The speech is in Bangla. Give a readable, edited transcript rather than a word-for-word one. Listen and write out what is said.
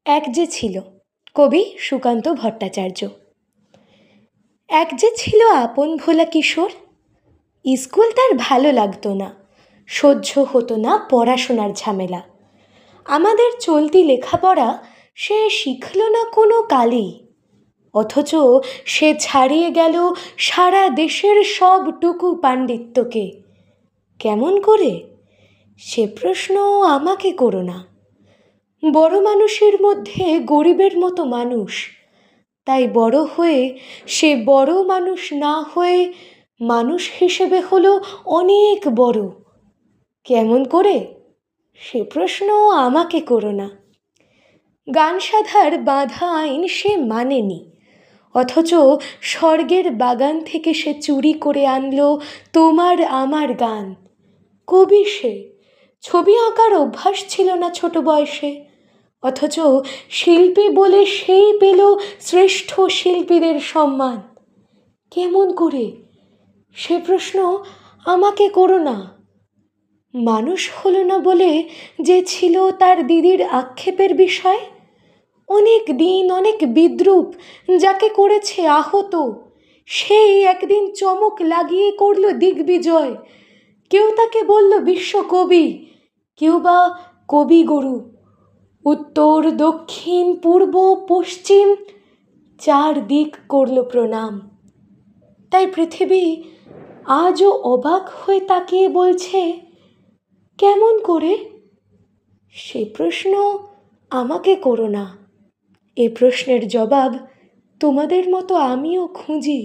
এক যে ছিল, কবি সুকান্ত ভট্টাচার্য। এক যে ছিল আপন ভোলা কিশোর, স্কুল তার ভালো লাগতো না, সহ্য হতো না পড়াশোনার ঝামেলা। আমাদের চলতি লেখাপড়া সে শিখল না কোনো কালেই, অথচ সে ছাড়িয়ে গেল সারা দেশের সবটুকু পাণ্ডিত্যকে। কেমন করে? সে প্রশ্ন আমাকে করো না। বড় মানুষের মধ্যে গরিবের মতো মানুষ, তাই বড় হয়ে সে বড় মানুষ না হয়ে মানুষ হিসেবে হলো অনেক বড়। কেমন করে? সে প্রশ্ন আমাকে করো না। গানসাধার বাঁধা আইন সে মানেনি, অথচ স্বর্গের বাগান থেকে সে চুরি করে আনলো তোমার আমার গান। কবি সে, ছবি আঁকার অভ্যাস ছিল না ছোট বয়সে, অথচ শিল্পী বলে সেই পেল শ্রেষ্ঠ শিল্পীদের সম্মান। কেমন করে? সে প্রশ্ন আমাকে করো না। মানুষ হলো না বলে যে ছিল তার দিদির আক্ষেপের বিষয়, অনেক দিন অনেক বিদ্রূপ যাকে করেছে আহত, সেই একদিন চমক লাগিয়ে করল দিগ্বিজয়। কেউ তাকে বলল বিশ্বকবি, কেউ বা কবিগুরু। উত্তর দক্ষিণ পূর্ব পশ্চিম চার দিক করল প্রণাম। তাই পৃথিবী আজও অবাক হয়ে তাকিয়ে বলছে, কেমন করে? সে প্রশ্ন আমাকে করো না। এ প্রশ্নের জবাব তোমাদের মতো আমিও খুঁজি।